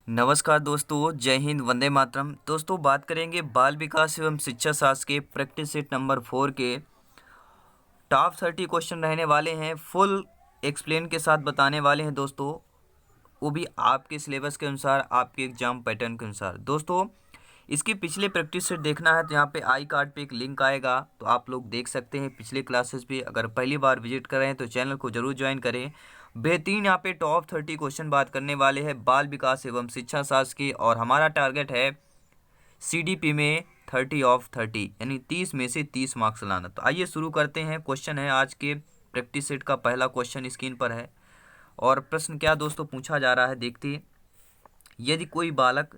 नमस्कार दोस्तों, जय हिंद, वंदे मातरम। दोस्तों बात करेंगे बाल विकास एवं शिक्षा शास्त्र के प्रैक्टिस सेट नंबर 4 के टॉप 30 क्वेश्चन रहने वाले हैं। फुल एक्सप्लेन के साथ बताने वाले हैं दोस्तों, वो भी आपके सिलेबस के अनुसार, आपके एग्जाम पैटर्न के अनुसार। दोस्तों इसके पिछले प्रैक्टिस सेट देखना है तो यहाँ पे आई कार्ड पे एक लिंक आएगा, तो आप लोग देख सकते हैं पिछले क्लासेस भी। अगर पहली बार विजिट कर रहे हैं तो चैनल को जरूर ज्वाइन करें। बेहतरीन यहाँ पे टॉप 30 क्वेश्चन बात करने वाले हैं बाल विकास एवं शिक्षा शास्त्र की, और हमारा टारगेट है CDP में 30 ऑफ 30 यानी 30 में से 30 मार्क्स लाना। तो आइए शुरू करते हैं। क्वेश्चन है आज के प्रैक्टिस सेट का पहला क्वेश्चन स्क्रीन पर है, और प्रश्न क्या दोस्तों पूछा जा रहा है, देखिए। यदि कोई बालक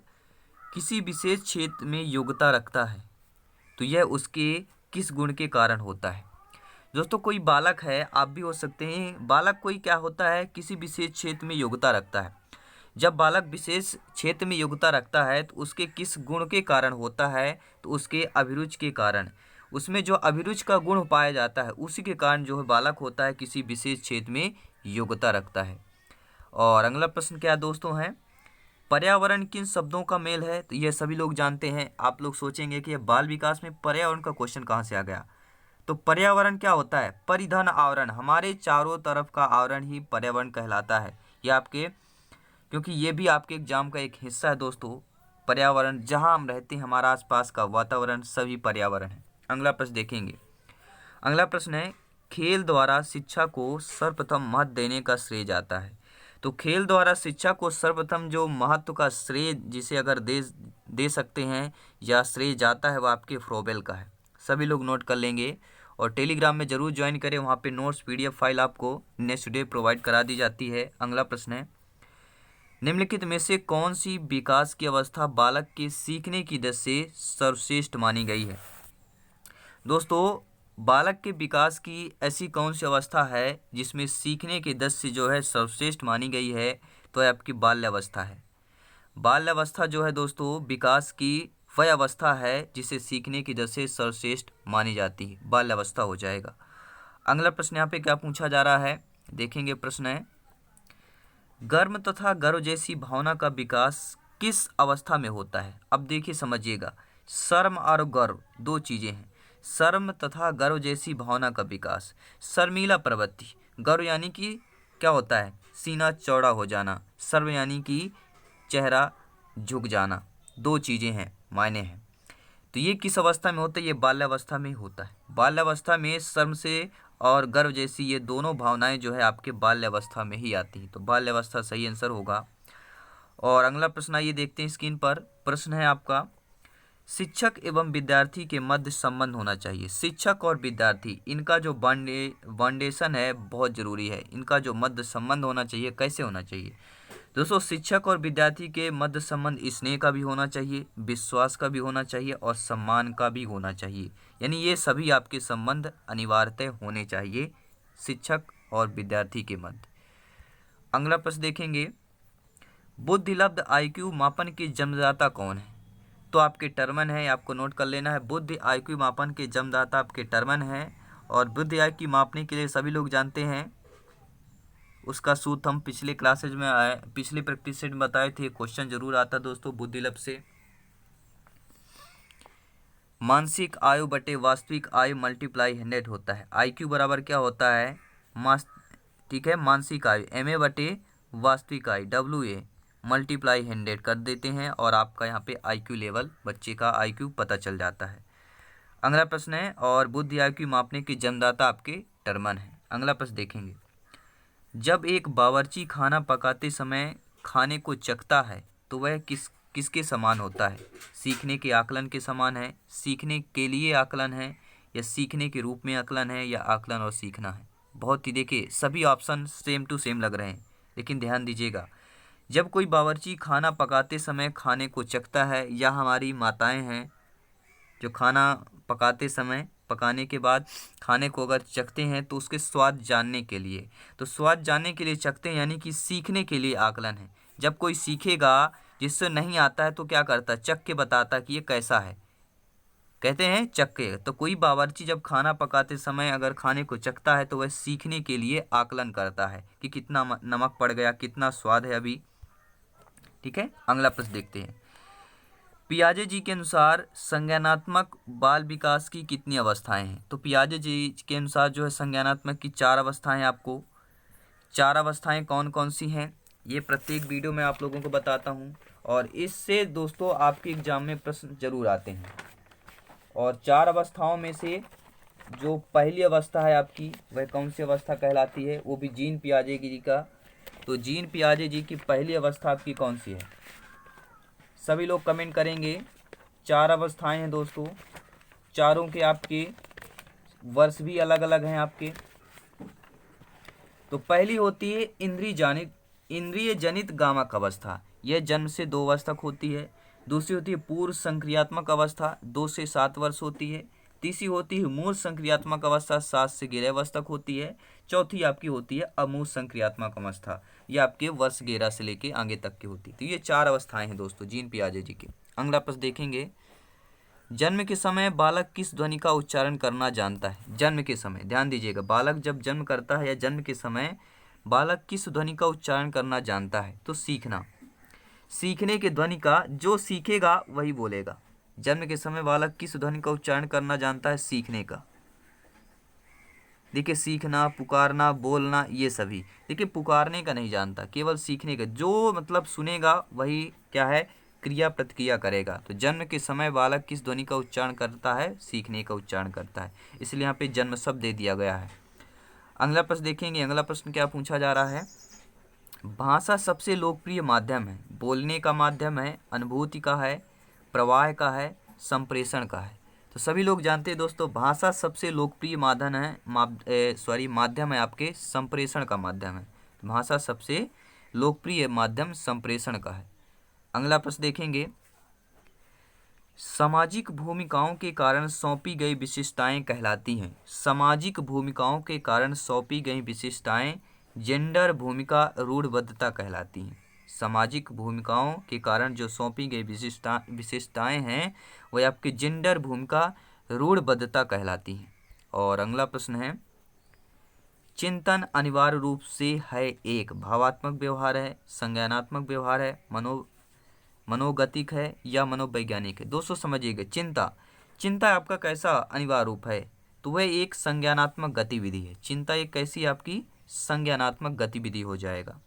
किसी विशेष क्षेत्र में योग्यता रखता है तो यह उसके किस गुण के कारण होता है। दोस्तों कोई बालक है, आप भी हो सकते हैं, बालक कोई क्या होता है, किसी विशेष क्षेत्र में योग्यता रखता है। जब बालक विशेष क्षेत्र में योग्यता रखता है तो उसके किस गुण के कारण होता है, तो उसके अभिरुचि के कारण। उसमें जो अभिरुचि का गुण पाया जाता है उसी के कारण जो है बालक होता है किसी विशेष क्षेत्र में योग्यता रखता है। और अगला प्रश्न क्या दोस्तों है, पर्यावरण किन शब्दों का मेल है। तो ये सभी लोग जानते हैं। आप लोग सोचेंगे कि बाल विकास में पर्यावरण का क्वेश्चन कहाँ से आ गया। तो पर्यावरण क्या होता है, परिधन आवरण, हमारे चारों तरफ का आवरण ही पर्यावरण कहलाता है। ये आपके, क्योंकि ये भी आपके एग्जाम का एक हिस्सा है दोस्तों। पर्यावरण जहाँ हम रहते हैं, हमारा आसपास का वातावरण सभी पर्यावरण है। अगला प्रश्न देखेंगे। अगला प्रश्न है, खेल द्वारा शिक्षा को सर्वप्रथम महत्व देने का श्रेय जाता है। तो खेल द्वारा शिक्षा को सर्वप्रथम जो महत्व का श्रेय जिसे अगर दे सकते हैं या श्रेय जाता है, वह आपके फ्रोबेल का है। सभी लोग नोट कर लेंगे, और टेलीग्राम में जरूर ज्वाइन करें, वहाँ पे नोट्स PDF फाइल आपको नेक्स्ट डे प्रोवाइड करा दी जाती है। अगला प्रश्न है, निम्नलिखित में से कौन सी विकास की अवस्था बालक के सीखने की दशा से सर्वश्रेष्ठ मानी गई है। दोस्तों बालक के विकास की ऐसी कौन सी अवस्था है जिसमें सीखने की दशा से जो है सर्वश्रेष्ठ मानी गई है, तो आपकी बाल्यावस्था है। बाल्यावस्था जो है दोस्तों विकास की वह अवस्था है जिसे सीखने की दशा से सर्वश्रेष्ठ मानी जाती है, बाल्यावस्था हो जाएगा। अगला प्रश्न यहाँ पे क्या पूछा जा रहा है, देखेंगे। प्रश्न है, गर्व तथा गर्व जैसी भावना का विकास किस अवस्था में होता है। अब देखिए समझिएगा, शर्म और गर्व दो चीजें हैं। शर्म तथा गर्व जैसी भावना का विकास, शर्मीला प्रवृत्ति, गर्व यानी कि क्या होता है, सीना चौड़ा हो जाना, शर्म यानी कि चेहरा झुक जाना, दो चीजें हैं, मायने हैं। तो ये किस अवस्था में होता है, ये बाल्यावस्था में होता है। बाल्यावस्था में शर्म से और गर्व जैसी ये दोनों भावनाएं जो है आपके बाल्यावस्था में ही आती हैं। तो बाल्यावस्था सही आंसर होगा। और अगला प्रश्न आइए देखते हैं स्क्रीन पर। प्रश्न है आपका, शिक्षक एवं विद्यार्थी के मध्य संबंध होना चाहिए। शिक्षक और विद्यार्थी, इनका जो बाउंडेशन है बहुत जरूरी है। इनका जो मध्य संबंध होना चाहिए, कैसे होना चाहिए दोस्तों, शिक्षक और विद्यार्थी के मध्य संबंध स्नेह का भी होना चाहिए, विश्वास का भी होना चाहिए, और सम्मान का भी होना चाहिए। यानी ये सभी आपके संबंध अनिवार्यतः होने चाहिए शिक्षक और विद्यार्थी के मध्य। अगला प्रश्न देखेंगे, बुद्धिलब्ध IQ मापन के जन्मदाता कौन है। तो आपके टर्मन है, आपको नोट कर लेना है। बुद्धि IQ मापन के जन्मदाता आपके टर्मन है, और बुद्धि IQ मापने के लिए सभी लोग जानते हैं, उसका सूत्र हम पिछले क्लासेज में आए, पिछले प्रैक्टिस सेट में बताए थे। क्वेश्चन जरूर आता दोस्तों बुद्धिलब्ध से। मानसिक आयु बटे वास्तविक आयु मल्टीप्लाई 100 होता है। IQ बराबर क्या होता है, ठीक है, मानसिक आयु MA बटे वास्तविक आयु WA मल्टीप्लाई 100 कर देते हैं, और आपका यहाँ पे IQ लेवल, बच्चे का IQ पता चल जाता है। अगला प्रश्न है, और बुद्धि IQ मापने की जन्मदाता आपके टर्मन है। अगला प्रश्न देखेंगे, जब एक बावर्ची खाना पकाते समय खाने को चखता है तो वह किसके समान होता है। सीखने के आकलन के समान है, सीखने के लिए आकलन है, या सीखने के रूप में आकलन है, या आकलन और सीखना है। बहुत ही देखिए सभी ऑप्शन सेम टू सेम लग रहे हैं, लेकिन ध्यान दीजिएगा, जब कोई बावर्ची खाना पकाते समय खाने को चखता है, या हमारी माताएं हैं जो खाना पकाते समय, पकाने के बाद खाने को अगर चखते हैं तो उसके स्वाद जानने के लिए, तो स्वाद जानने के लिए चखते हैं, यानी कि सीखने के लिए आकलन है। जब कोई सीखेगा, जिससे नहीं आता है, तो क्या करता है, चख के बताता कि ये कैसा है, कहते हैं चख के। तो कोई बावर्ची जब खाना पकाते समय अगर खाने को चखता है तो वह सीखने के लिए आकलन करता है कि कितना नमक पड़ गया, कितना स्वाद है अभी, ठीक है, अगला प्रश्न देखते हैं। पियाजे जी के अनुसार संज्ञानात्मक बाल विकास की कितनी अवस्थाएं हैं? तो पियाजे जी के अनुसार जो है संज्ञानात्मक की 4 अवस्थाएं, आपको 4 अवस्थाएं कौन कौन सी हैं ये प्रत्येक वीडियो में आप लोगों को बताता हूं, और इससे दोस्तों आपके एग्जाम में प्रश्न जरूर आते हैं। और 4 अवस्थाओं में से जो पहली अवस्था है आपकी, वह कौन सी अवस्था कहलाती है? वो भी जीन पियाजे जी का। तो जीन पियाजे जी की पहली अवस्था आपकी कौन सी है? सभी लोग कमेंट करेंगे। 4 अवस्थाएं हैं दोस्तों, चारों के आपके वर्ष भी अलग अलग हैं आपके। तो पहली होती है इंद्रिय जनित गामक अवस्था, यह जन्म से 2 वर्ष तक होती है। दूसरी होती है पूर्व संक्रियात्मक अवस्था, 2 से 7 वर्ष होती है। तीसरी होती है मूल संक्रियात्मक अवस्था, 7 से 11 वर्ष तक होती है। चौथी आपकी होती है अमूल संक्रियात्मक अवस्था, यह आपके वर्ष 11 से लेके आगे तक की होती है। तो ये 4 अवस्थाएं हैं दोस्तों जीन पियाजे जी की। अगला प्रश्न देखेंगे, जन्म के समय बालक किस ध्वनि का उच्चारण करना जानता है? जन्म के समय ध्यान दीजिएगा, बालक जब जन्म करता है या जन्म के समय बालक किस ध्वनि का उच्चारण करना जानता है? तो सीखने के ध्वनि का, जो सीखेगा वही बोलेगा। जन्म के समय बालक किस ध्वनि का उच्चारण करना जानता है? सीखने का। देखिए सीखना, पुकारना, बोलना, ये सभी। देखिए पुकारने का नहीं जानता, केवल सीखने का। जो मतलब सुनेगा वही क्या है? क्रिया प्रतिक्रिया करेगा। तो जन्म के समय बालक किस ध्वनि का उच्चारण करता है? सीखने का उच्चारण करता है, इसलिए यहाँ पे जन्म शब्द दे दिया गया है। अगला प्रश्न देखेंगे। अगला प्रश्न क्या पूछा जा रहा है? भाषा सबसे लोकप्रिय माध्यम है, बोलने का माध्यम है, अनुभूति का है, प्रवाह का है, संप्रेषण का है? तो सभी लोग जानते हैं दोस्तों, भाषा सबसे लोकप्रिय माध्यम है आपके संप्रेषण का माध्यम है। भाषा सबसे लोकप्रिय माध्यम संप्रेषण का है। अगला प्रश्न देखेंगे, सामाजिक भूमिकाओं के कारण सौंपी गई विशेषताएं कहलाती हैं। सामाजिक भूमिकाओं के कारण सौंपी गई विशेषताएं जेंडर भूमिका रूढ़बद्धता कहलाती हैं। सामाजिक भूमिकाओं के कारण जो सौंपी गई विशेषताएं हैं वह आपके जेंडर भूमिका रूढ़बद्धता कहलाती हैं। और अगला प्रश्न है, चिंतन अनिवार्य रूप से है एक भावात्मक व्यवहार है, संज्ञानात्मक व्यवहार है, मनोगतिक है या मनोवैज्ञानिक है? दोस्तों समझिएगा, चिंता आपका कैसा अनिवार्य रूप है? तो वह एक संज्ञानात्मक गतिविधि है। चिंता एक कैसी आपकी संज्ञानात्मक गतिविधि हो जाएगा।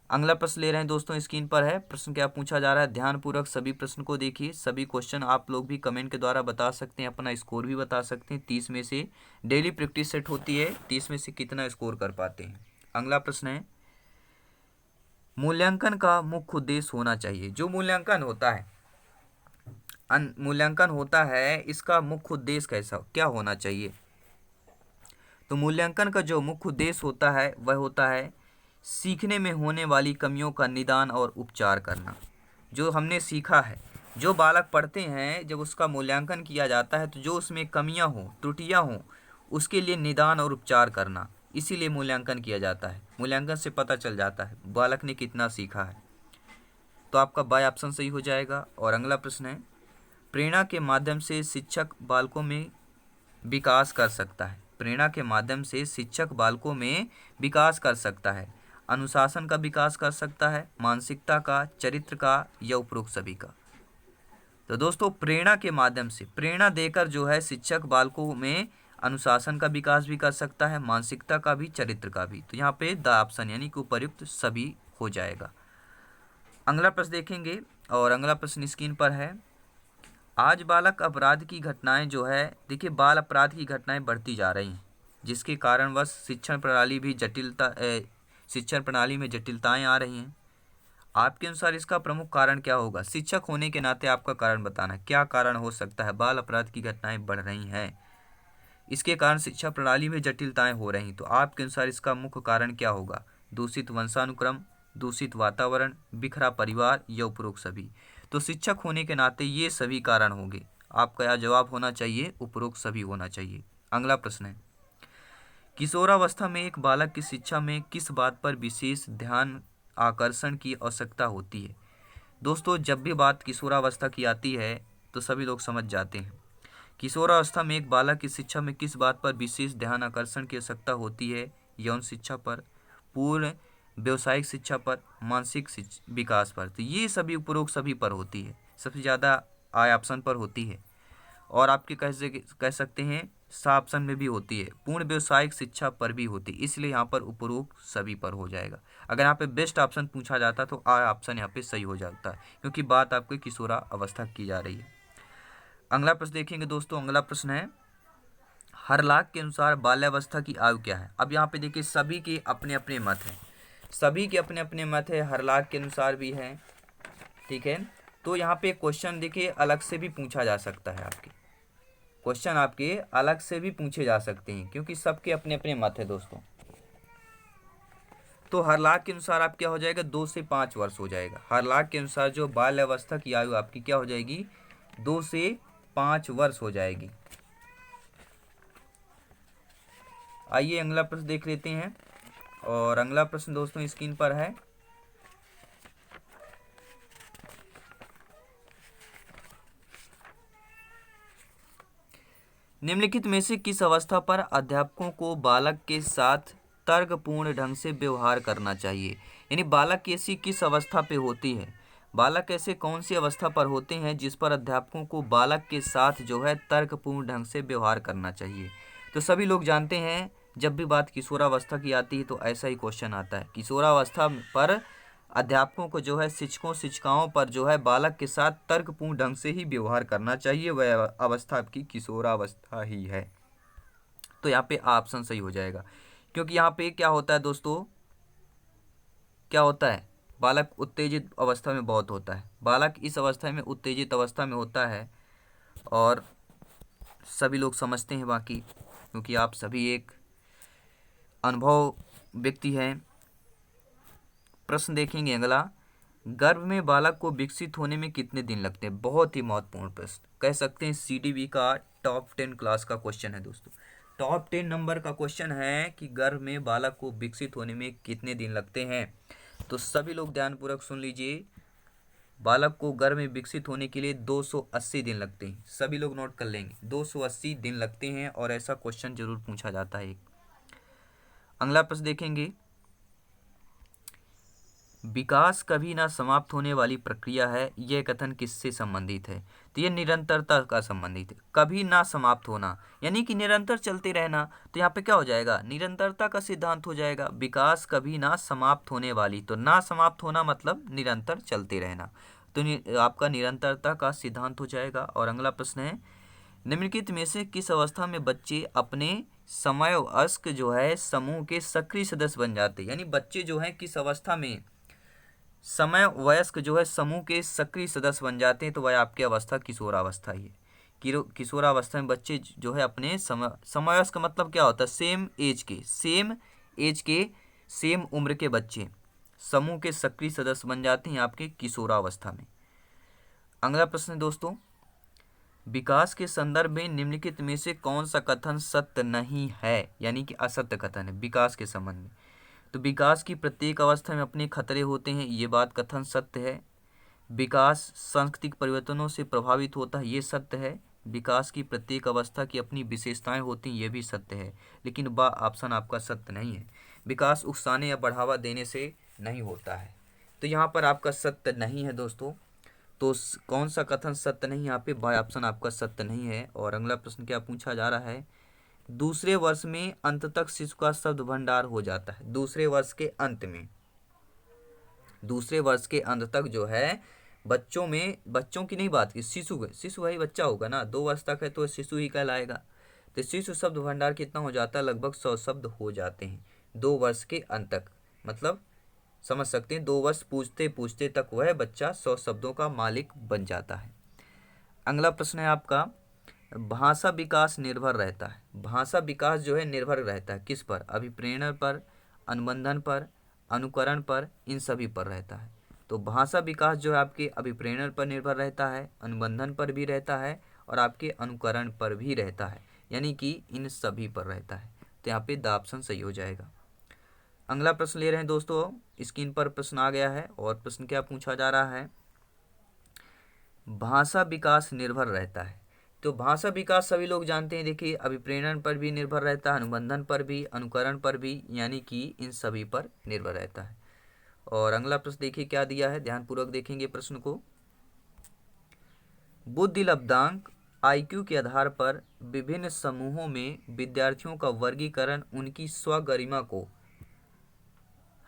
अगला प्रश्न ले रहे हैं दोस्तों, स्क्रीन पर है। प्रश्न क्या पूछा जा रहा है? ध्यानपूर्वक सभी प्रश्न को देखिए। सभी क्वेश्चन आप लोग भी कमेंट के द्वारा बता सकते हैं, अपना स्कोर भी बता सकते हैं। 30 में से डेली प्रैक्टिस सेट होती है, 30 में से कितना स्कोर कर पाते हैं। अगला प्रश्न है, मूल्यांकन का मुख्य उद्देश्य होना चाहिए। जो मूल्यांकन होता है इसका मुख्य उद्देश्य क्या होना चाहिए? तो मूल्यांकन का जो मुख्य उद्देश्य होता है वह होता है सीखने में होने वाली कमियों का निदान और उपचार करना। जो हमने सीखा है, जो बालक पढ़ते हैं, जब उसका मूल्यांकन किया जाता है तो जो उसमें कमियां हों, त्रुटियां हों, उसके लिए निदान और उपचार करना, इसीलिए मूल्यांकन किया जाता है। मूल्यांकन से पता चल जाता है बालक ने कितना सीखा है। तो आपका बाय ऑप्शन सही हो जाएगा। और अगला प्रश्न है, प्रेरणा के माध्यम से शिक्षक बालकों में विकास कर सकता है। प्रेरणा के माध्यम से शिक्षक बालकों में विकास कर सकता है। अनुशासन का विकास कर सकता है, मानसिकता का, चरित्र का या उपरोक्त सभी का? तो दोस्तों प्रेरणा के माध्यम से, प्रेरणा देकर जो है शिक्षक बालकों में अनुशासन का विकास भी कर सकता है, मानसिकता का भी, चरित्र का भी। तो यहाँ पे द ऑप्शन यानी कि उपयुक्त सभी हो जाएगा। अगला प्रश्न देखेंगे। और अगला प्रश्न स्क्रीन पर है, आज बालक अपराध की घटनाएं जो है, देखिए बाल अपराध की घटनाएं बढ़ती जा रही हैं, जिसके कारणवश शिक्षण प्रणाली में जटिलताएं आ रही हैं। आपके अनुसार इसका प्रमुख कारण क्या होगा? शिक्षक होने के नाते आपका कारण बताना, क्या कारण हो सकता है बाल अपराध की घटनाएं बढ़ रही हैं, इसके कारण शिक्षा प्रणाली में जटिलताएं हो रही। तो आपके अनुसार इसका मुख्य कारण क्या होगा? दूषित वंशानुक्रम, दूषित वातावरण, बिखरा परिवार या उपरोक्त सभी? तो शिक्षक होने के नाते ये सभी कारण होंगे। आपका यह जवाब होना चाहिए उपरोक्त सभी होना चाहिए। अगला प्रश्न है, किशोरावस्था में एक बालक की शिक्षा में किस बात पर विशेष ध्यान आकर्षण की आवश्यकता होती है? दोस्तों जब भी बात किशोरावस्था की आती है तो सभी लोग समझ जाते हैं। किशोरावस्था में एक बालक की शिक्षा में किस बात पर विशेष ध्यान आकर्षण की आवश्यकता होती है? यौन शिक्षा पर, पूर्ण व्यवसायिक शिक्षा पर, मानसिक विकास पर। तो ये सभी उपरोक्त सभी पर होती है, सबसे ज़्यादा आय ऑप्शन पर होती है। और आपके कह सकते हैं सा ऑप्शन में भी होती है, पूर्ण व्यवसायिक शिक्षा पर भी होती है, इसलिए यहाँ पर उपरोक्त सभी पर हो जाएगा। अगर यहाँ पे बेस्ट ऑप्शन पूछा जाता तो आ ऑप्शन यहाँ पे सही हो जाता है, क्योंकि बात आपकी किशोरा अवस्था की जा रही है। अगला प्रश्न देखेंगे दोस्तों, अगला प्रश्न है हरलाख के अनुसार बाल्यावस्था की आयु क्या है। अब यहाँ पे देखिए सभी के अपने अपने मत हैं, सभी के अपने अपने मत है, हरलाख के अनुसार भी है, ठीक है। तो यहाँ पे क्वेश्चन देखिए अलग से भी पूछा जा सकता है, आपके क्वेश्चन आपके अलग से भी पूछे जा सकते हैं, क्योंकि सबके अपने अपने मत है दोस्तों। तो हरलाख के अनुसार आप क्या हो जाएगा, 2 से 5 वर्ष हो जाएगा। हरलाख के अनुसार जो बाल्यावस्था की आयु आपकी क्या हो जाएगी, 2 से 5 वर्ष हो जाएगी। आइए अगला प्रश्न देख लेते हैं, और अगला प्रश्न दोस्तों स्क्रीन पर है। निम्नलिखित में से किस अवस्था पर अध्यापकों को बालक के साथ तर्कपूर्ण ढंग से व्यवहार करना चाहिए। यानी बालक ऐसी किस अवस्था पे होती है, बालक ऐसे कौन सी अवस्था पर होते हैं जिस पर अध्यापकों को बालक के साथ जो है तर्कपूर्ण ढंग से व्यवहार करना चाहिए। तो सभी लोग जानते हैं जब भी बात किशोरावस्था की आती है तो ऐसा ही क्वेश्चन आता है, किशोरावस्था पर अध्यापकों को जो है शिक्षकों शिक्षिकाओं पर जो है बालक के साथ तर्कपूर्ण ढंग से ही व्यवहार करना चाहिए, वह अवस्था आपकी किशोरावस्था ही है। तो यहाँ पे ऑप्शन सही हो जाएगा, क्योंकि यहाँ पे क्या होता है दोस्तों, क्या होता है, बालक उत्तेजित अवस्था में बहुत होता है, बालक इस अवस्था में उत्तेजित अवस्था में होता है, और सभी लोग समझते हैं बाकी, क्योंकि आप सभी एक अनुभव व्यक्ति हैं। प्रश्न देखेंगे अगला, गर्भ में बालक को विकसित होने में कितने दिन लगते हैं। बहुत ही महत्वपूर्ण प्रश्न, कह सकते हैं सीडीबी का टॉप 10 क्लास का क्वेश्चन है दोस्तों, टॉप 10 नंबर का क्वेश्चन है कि गर्भ में बालक को विकसित होने में कितने दिन लगते हैं। तो सभी लोग ध्यानपूर्वक सुन लीजिए, बालक को गर्भ में विकसित होने के लिए 280 दिन लगते हैं, सभी लोग नोट कर लेंगे 280 दिन लगते हैं, और ऐसा क्वेश्चन जरूर पूछा जाता है। अगला प्रश्न देखेंगे, विकास कभी ना समाप्त होने वाली प्रक्रिया है, यह कथन किससे संबंधित है। तो यह निरंतरता का संबंधित है, कभी ना समाप्त होना यानी कि निरंतर चलते रहना। तो यहाँ पे क्या हो जाएगा, निरंतरता का सिद्धांत हो जाएगा, विकास कभी ना समाप्त होने वाली, तो ना समाप्त होना मतलब निरंतर चलते रहना, तो आपका निरंतरता का सिद्धांत हो जाएगा। और अगला प्रश्न है, निम्नलिखित में से किस अवस्था में बच्चे अपने समवयस्क जो है समूह के सक्रिय सदस्य बन जाते हैं। यानी बच्चे जो हैं किस अवस्था में समय वयस्क जो है समूह के सक्रिय सदस्य बन जाते हैं, तो वह आपकी अवस्था किशोरावस्था ही है। किशोरावस्था में बच्चे जो है अपने समवयस्क मतलब क्या होता है, सेम एज के सेम उम्र के बच्चे समूह के सक्रिय सदस्य बन जाते हैं आपके किशोरावस्था में। अगला प्रश्न है दोस्तों, विकास के संदर्भ में निम्नलिखित में से कौन सा कथन सत्य नहीं है, यानी कि असत्य कथन है विकास के संबंध में। तो विकास की प्रत्येक अवस्था में अपने खतरे होते हैं, ये बात कथन सत्य है। विकास सांस्कृतिक परिवर्तनों से प्रभावित होता है, ये सत्य है। विकास की प्रत्येक अवस्था की अपनी विशेषताएं होती हैं, ये भी सत्य है। लेकिन बा ऑप्शन आपका सत्य नहीं है, विकास उकसाने या बढ़ावा देने से नहीं होता है। तो यहाँ पर आपका सत्य नहीं है दोस्तों। तो कौन सा कथन सत्य नहीं, यहाँ पे बा ऑप्शन आपका सत्य नहीं है। और अगला प्रश्न क्या पूछा जा रहा है, दूसरे वर्ष में अंत तक शिशु का शब्द भंडार हो जाता है। दूसरे वर्ष के अंत में, दूसरे वर्ष के अंत तक जो है बच्चों में, बच्चों की नहीं बात की, शिशु भाई बच्चा होगा ना, 2 वर्ष तक है तो शिशु ही कहलाएगा। तो शिशु शब्द भंडार कितना हो जाता है, लगभग 100 शब्द हो जाते हैं 2 वर्ष के अंत तक। मतलब समझ सकते हैं 2 वर्ष पूछते पूछते तक वह बच्चा 100 शब्दों का मालिक बन जाता है। अगला प्रश्न है आपका, भाषा विकास निर्भर रहता है। भाषा विकास जो है निर्भर रहता है किस पर, अभिप्रेरण पर, अनुबंधन पर, अनुकरण पर, इन सभी पर रहता है। तो भाषा विकास जो है आपके अभिप्रेरण पर निर्भर रहता है, अनुबंधन पर भी रहता है, और आपके अनुकरण पर भी रहता है, यानी कि इन सभी पर रहता है। तो यहाँ पे द ऑप्शन सही हो जाएगा। अगला प्रश्न ले रहे हैं दोस्तों, स्क्रीन पर प्रश्न आ गया है, और प्रश्न क्या पूछा जा रहा है, भाषा विकास निर्भर रहता है। तो भाषा विकास सभी लोग जानते हैं, देखिए अभिप्रेरण पर भी निर्भर रहता है, अनुबंधन पर भी, अनुकरण पर भी, यानी कि इन सभी पर निर्भर रहता है। और अगला प्रश्न देखिए क्या दिया है, ध्यानपूर्वक देखेंगे प्रश्न को। बुद्धि लब्धांक आईक्यू के आधार पर विभिन्न समूहों में विद्यार्थियों का वर्गीकरण उनकी स्वगरिमा को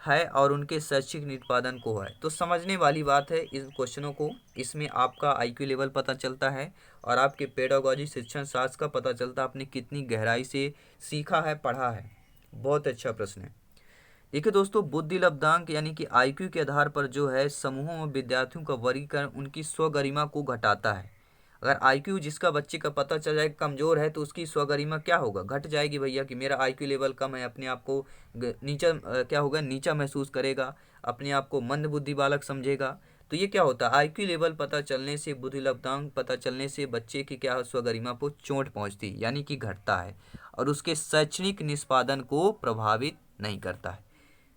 है और उनके शैक्षिक निष्पादन को है। तो समझने वाली बात है इस क्वेश्चनों को, इसमें आपका आईक्यू लेवल पता चलता है और आपके पेडागोजी शिक्षण शास्त्र का पता चलता है आपने कितनी गहराई से सीखा है, पढ़ा है। बहुत अच्छा प्रश्न है। देखिए दोस्तों, बुद्धि लब्धांक यानी कि आईक्यू के आधार पर जो है समूहों में विद्यार्थियों का वर्गीकरण उनकी स्वगरिमा को घटाता है। अगर आईक्यू जिसका बच्चे का पता चल जाए कमज़ोर है तो उसकी स्वगरिमा क्या होगा, घट जाएगी भैया, कि मेरा आईक्यू लेवल कम है, अपने आप को नीचा क्या होगा, नीचा महसूस करेगा, अपने आप को मंद बुद्धि बालक समझेगा। तो ये क्या होता है, आईक्यू लेवल पता चलने से, बुद्धि लब्धांक पता चलने से बच्चे की क्या स्वगरिमा को चोट पहुँचती यानी कि घटता है और उसके शैक्षणिक निष्पादन को प्रभावित नहीं करता है।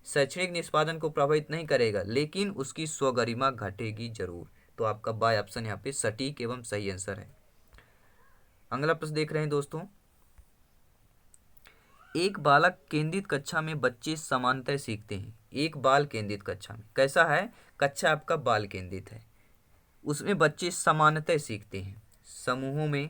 शैक्षणिक निष्पादन को प्रभावित नहीं करेगा लेकिन उसकी स्वगरिमा घटेगी जरूर। तो आपका बाय ऑप्शन यहाँ पे सटीक एवं सही आंसर है। अगला प्रश्न देख रहे हैं दोस्तों, एक बालक केंद्रित कक्षा में बच्चे समानतः सीखते हैं। एक बाल केंद्रित कक्षा में कैसा है, कक्षा आपका बाल केंद्रित है, उसमें बच्चे समानतः सीखते हैं समूहों में,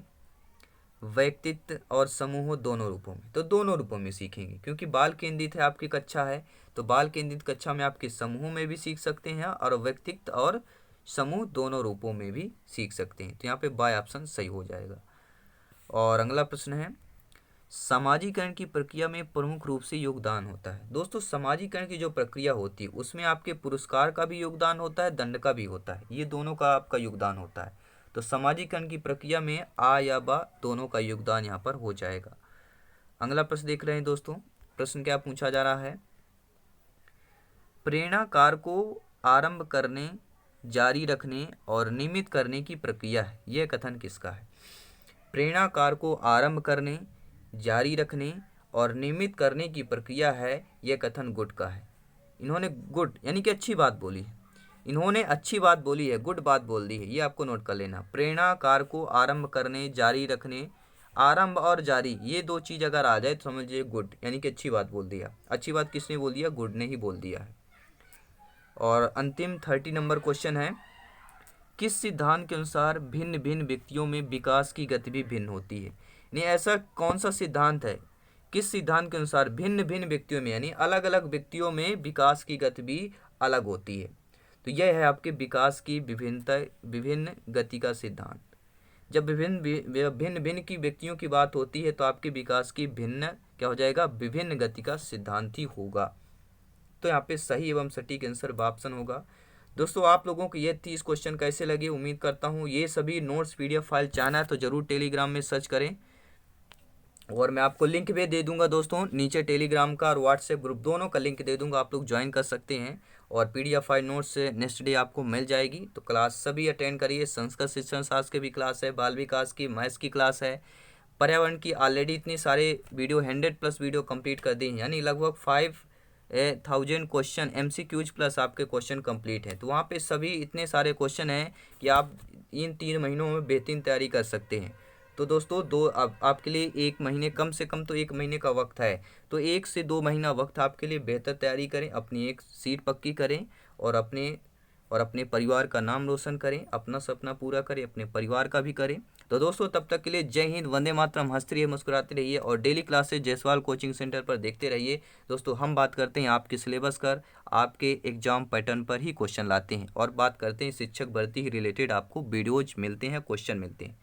व्यक्तित्व और समूहों दोनों रूपों में। तो दोनों रूपों में सीखेंगे क्योंकि बाल केंद्रित है आपकी कक्षा है, तो बाल केंद्रित कक्षा में आपके समूह में भी सीख सकते हैं और व्यक्तित्व और समूह दोनों रूपों में भी सीख सकते हैं। तो यहाँ पे बाय ऑप्शन सही हो जाएगा। और अगला प्रश्न है, सामाजिकरण की प्रक्रिया में प्रमुख रूप से योगदान होता है। दोस्तों, सामाजिकरण की जो प्रक्रिया होती है उसमें आपके पुरस्कार का भी योगदान होता है, दंड का भी होता है, ये दोनों का आपका योगदान होता है। तो सामाजिकरण की प्रक्रिया में आ या बा दोनों का योगदान यहाँ पर हो जाएगा। अगला प्रश्न देख रहे हैं दोस्तों, प्रश्न क्या पूछा जा रहा है, प्रेरणाकार को आरंभ करने, जारी रखने और नियमित करने की प्रक्रिया है, यह कथन किसका है। प्रेरणाकार को आरंभ करने, जारी रखने और नियमित करने की प्रक्रिया है, यह कथन गुड का है। इन्होंने गुड यानी कि अच्छी बात बोली है, इन्होंने अच्छी बात बोली है, गुड बात बोल दी है, ये आपको नोट कर लेना। प्रेरणाकार को आरंभ करने, जारी रखने, आरंभ और जारी ये दो चीज़ अगर आ जाए तो समझिए गुड यानी कि अच्छी बात बोल दिया। अच्छी बात किसने बोल दिया, गुड ने ही बोल दिया है। और अंतिम 30 नंबर क्वेश्चन है, किस सिद्धांत के अनुसार भिन्न भिन्न व्यक्तियों में विकास की गति भी भिन्न होती है। नहीं, ऐसा कौन सा सिद्धांत है, किस सिद्धांत के अनुसार भिन्न भिन्न व्यक्तियों में यानी अलग अलग व्यक्तियों में विकास की गति भी अलग होती है। तो यह है आपके विकास की विभिन्न गति का सिद्धांत। जब भिन्न भिन्न की व्यक्तियों की बात होती है तो आपके विकास की भिन्न क्या हो जाएगा, विभिन्न गति का सिद्धांत ही होगा। तो यहाँ पे सही एवं सटीक आंसर ऑप्शन होगा। दोस्तों, आप लोगों को ये 30 क्वेश्चन कैसे लगे, उम्मीद करता हूँ ये सभी नोट्स PDF फाइल चाहना है तो ज़रूर टेलीग्राम में सर्च करें और मैं आपको लिंक भी दे दूंगा दोस्तों, नीचे टेलीग्राम का और व्हाट्सएप ग्रुप दोनों का लिंक दे दूंगा, आप लोग ज्वाइन कर सकते हैं और PDF file notes next day आपको मिल जाएगी। तो क्लास सभी अटेंड करिए, संस्कृत शिक्षण शास्त्र की भी क्लास है, बाल विकास की, मैथ्स की क्लास है, पर्यावरण की ऑलरेडी इतनी सारे वीडियो 100+ वीडियो कंप्लीट कर दी हैं, यानी लगभग 5000 क्वेश्चन MCQs प्लस आपके क्वेश्चन कंप्लीट है। तो वहाँ पे सभी इतने सारे क्वेश्चन हैं कि आप इन 3 महीनों में बेहतरीन तैयारी कर सकते हैं। तो दोस्तों अब आपके लिए 1 महीने, कम से कम तो 1 महीने का वक्त है, तो 1 से 2 महीना वक्त आपके लिए बेहतर तैयारी करें, अपनी एक सीट पक्की करें और अपने परिवार का नाम रोशन करें, अपना सपना पूरा करें, अपने परिवार का भी करें। तो दोस्तों तब तक के लिए जय हिंद, वंदे मातरम, हंसते रहिए, मुस्कुराते रहिए और daily classes Jaiswal coaching centre पर देखते रहिए। दोस्तों हम बात करते हैं आपके सिलेबस पर, आपके एग्जाम पैटर्न पर ही क्वेश्चन लाते हैं और बात करते हैं शिक्षक भर्ती ही रिलेटेड आपको वीडियोज मिलते हैं, क्वेश्चन मिलते हैं।